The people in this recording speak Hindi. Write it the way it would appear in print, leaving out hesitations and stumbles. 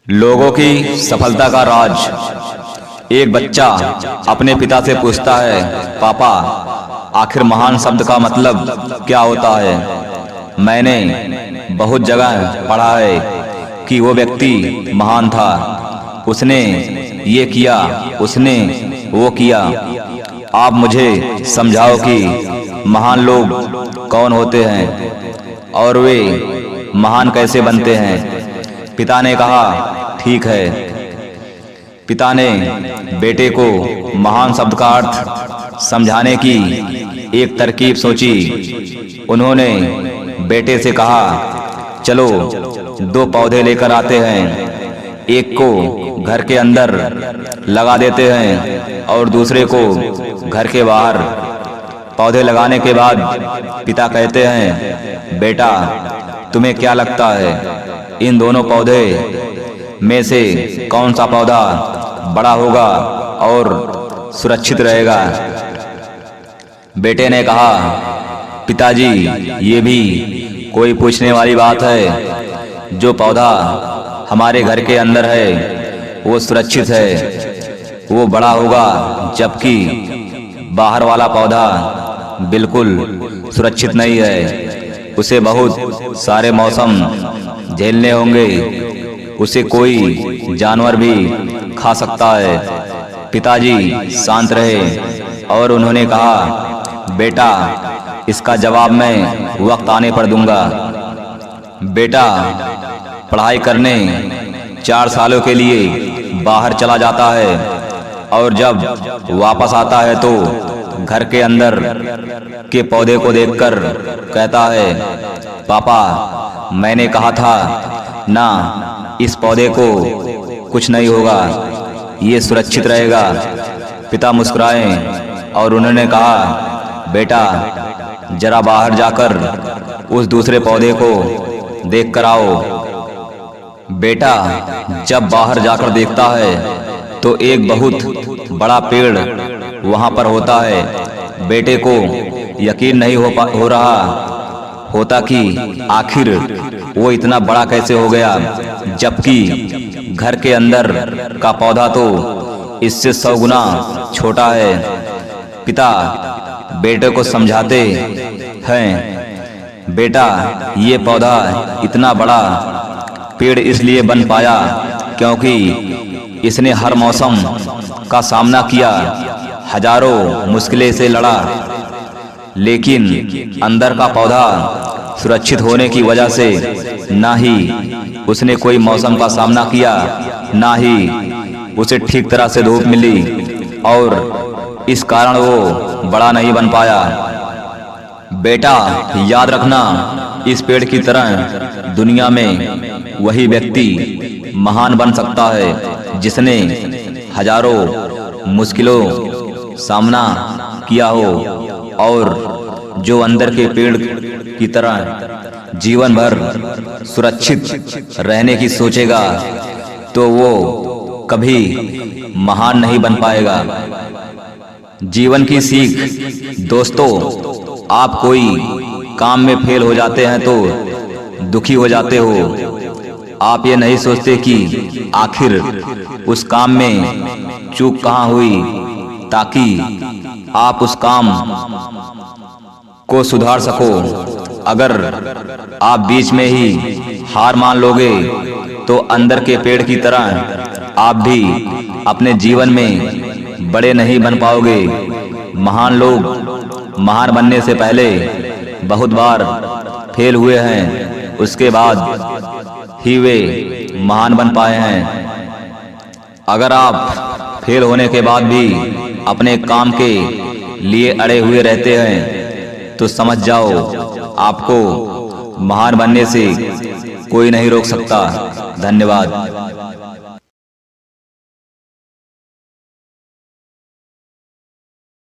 लोगों की सफलता का राज। एक बच्चा अपने पिता से पूछता है, पापा आखिर महान शब्द का मतलब क्या होता है। मैंने बहुत जगह पढ़ा है कि वो व्यक्ति महान था, उसने ये किया, उसने वो किया। आप मुझे समझाओ कि महान लोग कौन होते हैं और वे महान कैसे बनते हैं। पिता ने कहा, ठीक है। पिता ने बेटे को महान शब्द का अर्थ समझाने की एक तरकीब सोची। उन्होंने बेटे से कहा, चलो 2 पौधे लेकर आते हैं, एक को घर के अंदर लगा देते हैं और दूसरे को घर के बाहर। पौधे लगाने के बाद पिता कहते हैं, बेटा तुम्हें क्या लगता है इन दोनों पौधे में से कौन सा पौधा बड़ा होगा और सुरक्षित रहेगा। बेटे ने कहा, पिताजी ये भी कोई पूछने वाली बात है। जो पौधा हमारे घर के अंदर है वो सुरक्षित है, वो बड़ा होगा, जबकि बाहर वाला पौधा बिल्कुल सुरक्षित नहीं है। उसे बहुत सारे मौसम झेलने होंगे, उसे कोई जानवर भी खा सकता है। पिताजी शांत रहे और उन्होंने कहा, बेटा इसका जवाब मैं वक्त आने पर दूंगा। बेटा पढ़ाई करने 4 सालों के लिए बाहर चला जाता है और जब वापस आता है तो घर के अंदर के पौधे को देखकर कहता है, पापा मैंने कहा था ना, इस पौधे को कुछ नहीं होगा, ये सुरक्षित रहेगा। पिता मुस्कुराए और उन्होंने कहा, बेटा जरा बाहर जाकर उस दूसरे पौधे को देख कर आओ। बेटा जब बाहर जाकर देखता है तो एक बहुत बड़ा पेड़ वहां पर होता है। बेटे को यकीन नहीं हो रहा होता कि आखिर वो इतना बड़ा कैसे हो गया, जबकि घर के अंदर का पौधा तो इससे 100 गुना छोटा है। पिता बेटे को समझाते हैं, बेटा ये पौधा इतना बड़ा पेड़ इसलिए बन पाया क्योंकि इसने हर मौसम का सामना किया, हजारों मुश्किलें से लड़ा, लेकिन अंदर का पौधा सुरक्षित होने की वजह से ना ही उसने कोई मौसम का सामना किया, ना ही उसे ठीक तरह से धूप मिली और इस कारण वो बड़ा नहीं बन पाया। बेटा याद रखना, इस पेड़ की तरह दुनिया में वही व्यक्ति महान बन सकता है जिसने हजारों मुश्किलों सामना किया हो और जो अंदर के पेड़ की तरह जीवन भर सुरक्षित रहने की सोचेगा तो वो कभी महान नहीं बन पाएगा। जीवन की सीख। दोस्तों, आप कोई काम में फेल हो जाते हैं तो दुखी हो जाते हो। आप ये नहीं सोचते कि आखिर उस काम में चूक कहाँ हुई ताकि आप उस काम को सुधार सको। अगर आप बीच में ही हार मान लोगे तो अंदर के पेड़ की तरह आप भी अपने जीवन में बड़े नहीं बन पाओगे। महान लोग महान बनने से पहले बहुत बार फेल हुए हैं, उसके बाद ही वे महान बन पाए हैं। अगर आप फेल होने के बाद भी अपने काम के लिए अड़े हुए रहते हैं तो समझ जाओ, आपको महान बनने से कोई नहीं रोक सकता। धन्यवाद।